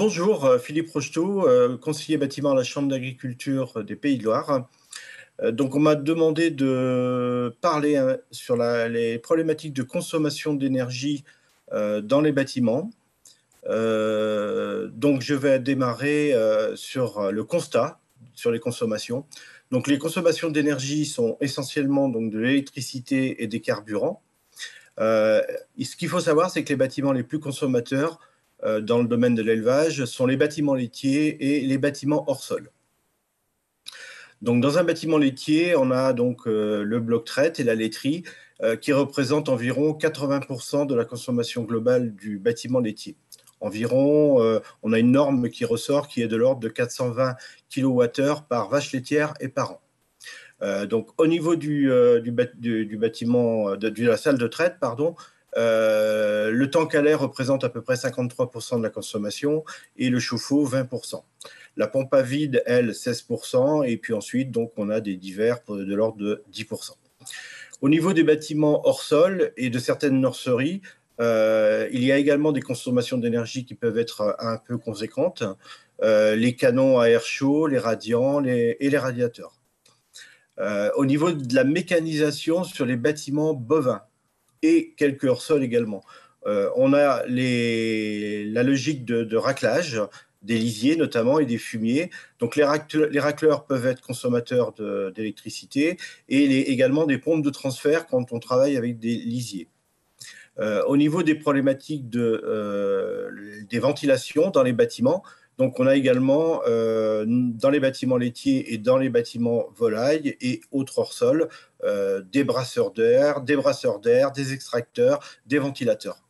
Bonjour, Philippe Rocheteau, conseiller bâtiment à la Chambre d'agriculture des Pays de Loire. Donc, on m'a demandé de parler sur les problématiques de consommation d'énergie dans les bâtiments. Donc, je vais démarrer sur le constat sur les consommations. Donc, les consommations d'énergie sont essentiellement donc, de l'électricité et des carburants. Ce qu'il faut savoir, c'est que les bâtiments les plus consommateurs dans le domaine de l'élevage sont les bâtiments laitiers et les bâtiments hors sol. Donc, dans un bâtiment laitier, on a donc le bloc traite et la laiterie qui représentent environ 80% de la consommation globale du bâtiment laitier. Environ, on a une norme qui ressort qui est de l'ordre de 420 kWh par vache laitière et par an. Donc, au niveau du bâtiment, de la salle de traite, pardon, le tank à l'air représente à peu près 53% de la consommation et le chauffe-eau 20%. La pompe à vide, elle, 16%, et puis ensuite, donc, on a des divers de l'ordre de 10%. Au niveau des bâtiments hors sol et de certaines nurseries, il y a également des consommations d'énergie qui peuvent être un peu conséquentes. Les canons à air chaud, les radiants et les radiateurs. Au niveau de la mécanisation sur les bâtiments bovins et quelques hors-sol également, on a la logique de raclage, des lisiers notamment et des fumiers. Donc les racleurs peuvent être consommateurs d'électricité et également des pompes de transfert quand on travaille avec des lisiers. Au niveau des problématiques des ventilations dans les bâtiments, donc on a également dans les bâtiments laitiers et dans les bâtiments volailles et autres hors-sol des brasseurs d'air, des extracteurs, des ventilateurs.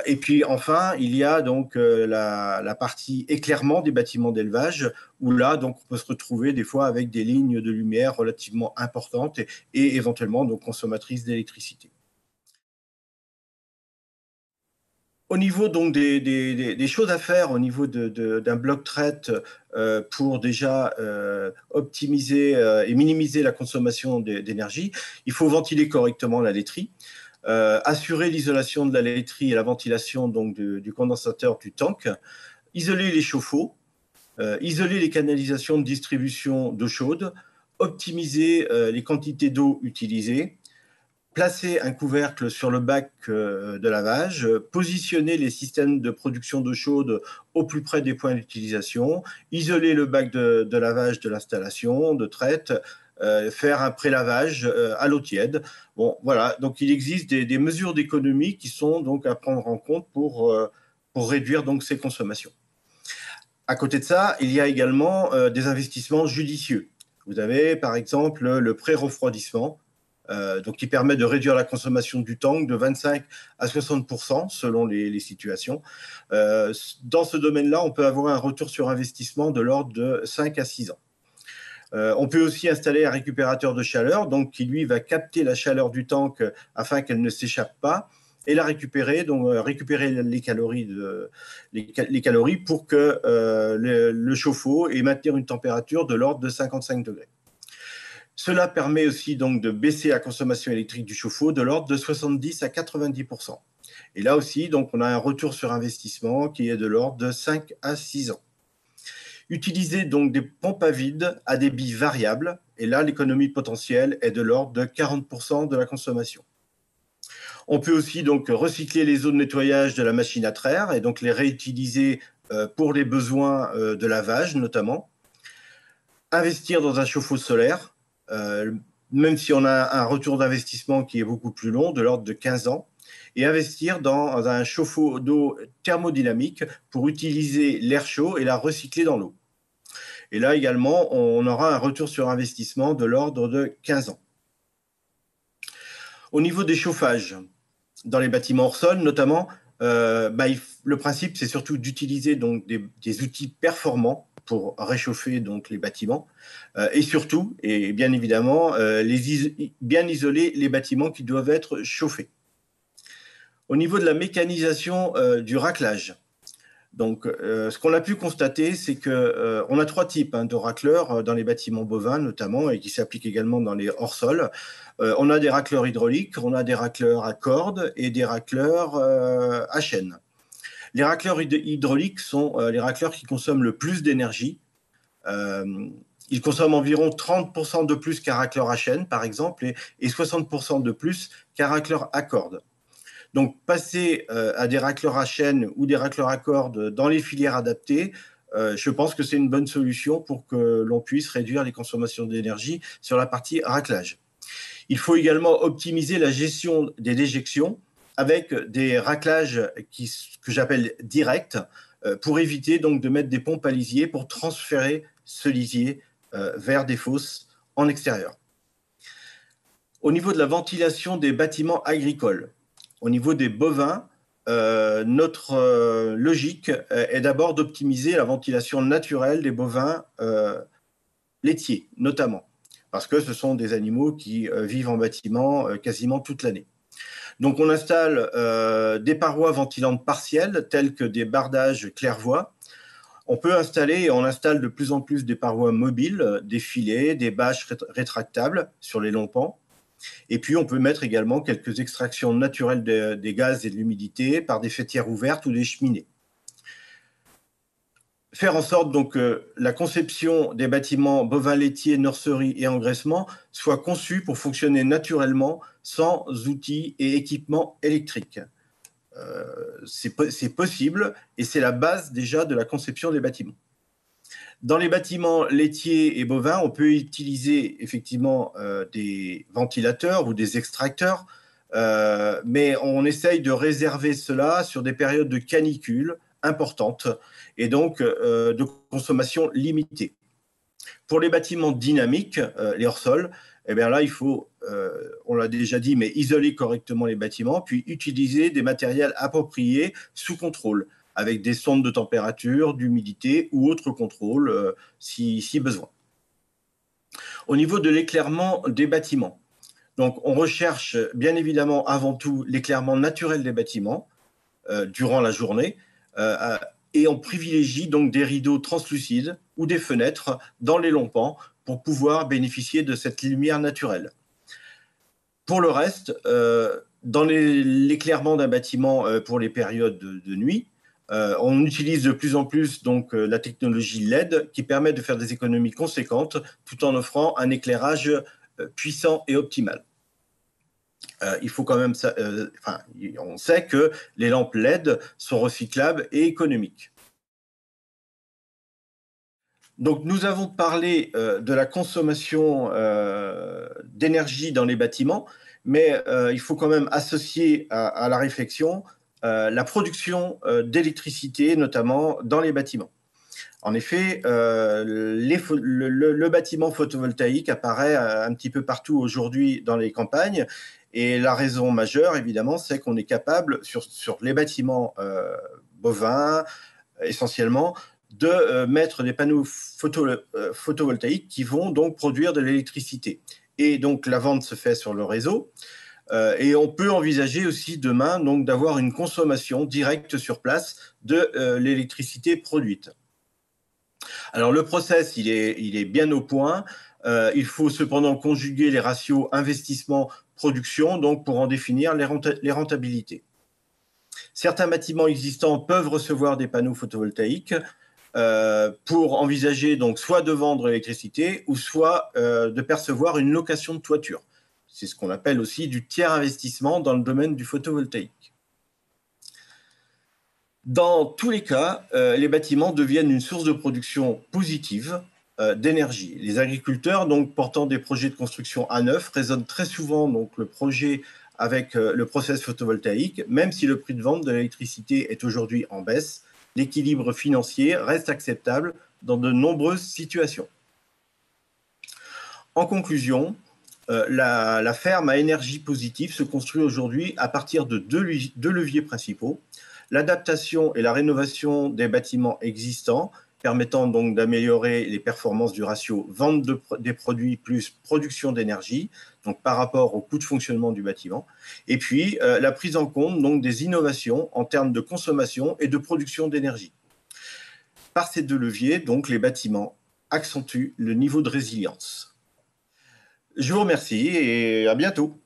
Et puis enfin, il y a donc la partie éclairement des bâtiments d'élevage, où là, donc, on peut se retrouver des fois avec des lignes de lumière relativement importantes et éventuellement donc, consommatrices d'électricité. Au niveau donc des choses à faire au niveau d'un bloc traite pour déjà optimiser et minimiser la consommation d'énergie, il faut ventiler correctement la laiterie, assurer l'isolation de la laiterie et la ventilation donc du condensateur du tank, isoler les chauffe-eau, isoler les canalisations de distribution d'eau chaude, optimiser les quantités d'eau utilisées, placer un couvercle sur le bac de lavage, positionner les systèmes de production d'eau chaude au plus près des points d'utilisation, isoler le bac de lavage de l'installation, de traite, faire un prélavage à l'eau tiède. Bon, voilà, donc il existe des mesures d'économie qui sont donc à prendre en compte pour réduire donc ces consommations. À côté de ça, il y a également des investissements judicieux. Vous avez par exemple le pré-refroidissement, donc qui permet de réduire la consommation du tank de 25 à 60% selon les situations. Dans ce domaine-là, on peut avoir un retour sur investissement de l'ordre de 5 à 6 ans. On peut aussi installer un récupérateur de chaleur, donc qui lui va capter la chaleur du tank afin qu'elle ne s'échappe pas et la récupérer, donc récupérer les calories pour que le chauffe-eau et maintenir une température de l'ordre de 55 degrés. Cela permet aussi donc de baisser la consommation électrique du chauffe-eau de l'ordre de 70 à 90%. Et là aussi, donc, on a un retour sur investissement qui est de l'ordre de 5 à 6 ans. Utiliser donc des pompes à vide à débit variable, et là, l'économie potentielle est de l'ordre de 40% de la consommation. On peut aussi donc recycler les eaux de nettoyage de la machine à traire et donc les réutiliser pour les besoins de lavage notamment. Investir dans un chauffe-eau solaire, même si on a un retour d'investissement qui est beaucoup plus long, de l'ordre de 15 ans, et investir dans un chauffe-eau d'eau thermodynamique pour utiliser l'air chaud et la recycler dans l'eau. Et là également, on aura un retour sur investissement de l'ordre de 15 ans. Au niveau des chauffages, dans les bâtiments hors sol notamment, le principe c'est surtout d'utiliser donc des outils performants pour réchauffer donc les bâtiments et surtout, et bien évidemment, bien isoler les bâtiments qui doivent être chauffés. Au niveau de la mécanisation du raclage, donc ce qu'on a pu constater, c'est qu'on a 3 types de racleurs dans les bâtiments bovins notamment et qui s'appliquent également dans les hors-sol. On a des racleurs hydrauliques, on a des racleurs à cordes et des racleurs à chaîne. Les racleurs hydrauliques sont les racleurs qui consomment le plus d'énergie. Ils consomment environ 30% de plus qu'un racleur à chaîne, par exemple, et 60% de plus qu'un racleur à cordes. Donc, passer à des racleurs à chaîne ou des racleurs à cordes dans les filières adaptées, je pense que c'est une bonne solution pour que l'on puisse réduire les consommations d'énergie sur la partie raclage. Il faut également optimiser la gestion des déjections avec des raclages que j'appelle directs pour éviter donc de mettre des pompes à lisier pour transférer ce lisier vers des fosses en extérieur. Au niveau de la ventilation des bâtiments agricoles, au niveau des bovins, notre logique est d'abord d'optimiser la ventilation naturelle des bovins laitiers, notamment, parce que ce sont des animaux qui vivent en bâtiment quasiment toute l'année. Donc on installe des parois ventilantes partielles, telles que des bardages claire-voie. On peut installer, et on installe de plus en plus des parois mobiles, des filets, des bâches rétractables sur les longs pans. Et puis, on peut mettre également quelques extractions naturelles des gaz et de l'humidité par des faîtières ouvertes ou des cheminées. Faire en sorte donc que la conception des bâtiments bovins laitiers, nurseries et engraissement soit conçue pour fonctionner naturellement sans outils et équipements électriques. C'est possible et c'est la base déjà de la conception des bâtiments. Dans les bâtiments laitiers et bovins, on peut utiliser effectivement des ventilateurs ou des extracteurs, mais on essaye de réserver cela sur des périodes de canicule importantes et donc de consommation limitée. Pour les bâtiments dynamiques, les hors-sols, eh bien là, il faut, on l'a déjà dit, mais isoler correctement les bâtiments, puis utiliser des matériels appropriés sous contrôle, avec des sondes de température, d'humidité ou autres contrôles si besoin. Au niveau de l'éclairement des bâtiments, donc on recherche bien évidemment avant tout l'éclairement naturel des bâtiments durant la journée et on privilégie donc des rideaux translucides ou des fenêtres dans les longs pans pour pouvoir bénéficier de cette lumière naturelle. Pour le reste, dans l'éclairement d'un bâtiment pour les périodes de nuit, on utilise de plus en plus donc la technologie LED qui permet de faire des économies conséquentes tout en offrant un éclairage puissant et optimal. Il faut quand même, on sait que les lampes LED sont recyclables et économiques. Donc, nous avons parlé de la consommation d'énergie dans les bâtiments, mais il faut quand même associer à la réflexion la production d'électricité, notamment dans les bâtiments. En effet, le bâtiment photovoltaïque apparaît un petit peu partout aujourd'hui dans les campagnes, et la raison majeure, évidemment, c'est qu'on est capable, sur les bâtiments bovins, essentiellement, de mettre des panneaux photovoltaïques qui vont donc produire de l'électricité. Et donc, la vente se fait sur le réseau. Et on peut envisager aussi demain donc d'avoir une consommation directe sur place de l'électricité produite. Alors, le process, il est bien au point. Il faut cependant conjuguer les ratios investissement-production donc pour en définir les rentabilités. Certains bâtiments existants peuvent recevoir des panneaux photovoltaïques pour envisager donc soit de vendre l'électricité ou soit de percevoir une location de toiture. C'est ce qu'on appelle aussi du tiers investissement dans le domaine du photovoltaïque. Dans tous les cas, les bâtiments deviennent une source de production positive d'énergie. Les agriculteurs, donc portant des projets de construction à neuf, raisonnent très souvent donc le projet avec le process photovoltaïque, même si le prix de vente de l'électricité est aujourd'hui en baisse. L'équilibre financier reste acceptable dans de nombreuses situations. En conclusion, la ferme à énergie positive se construit aujourd'hui à partir de deux leviers principaux. L'adaptation et la rénovation des bâtiments existants, permettant donc d'améliorer les performances du ratio vente des produits plus production d'énergie, donc par rapport au coût de fonctionnement du bâtiment. Et puis, la prise en compte donc des innovations en termes de consommation et de production d'énergie. Par ces deux leviers, donc, les bâtiments accentuent le niveau de résilience. Je vous remercie et à bientôt.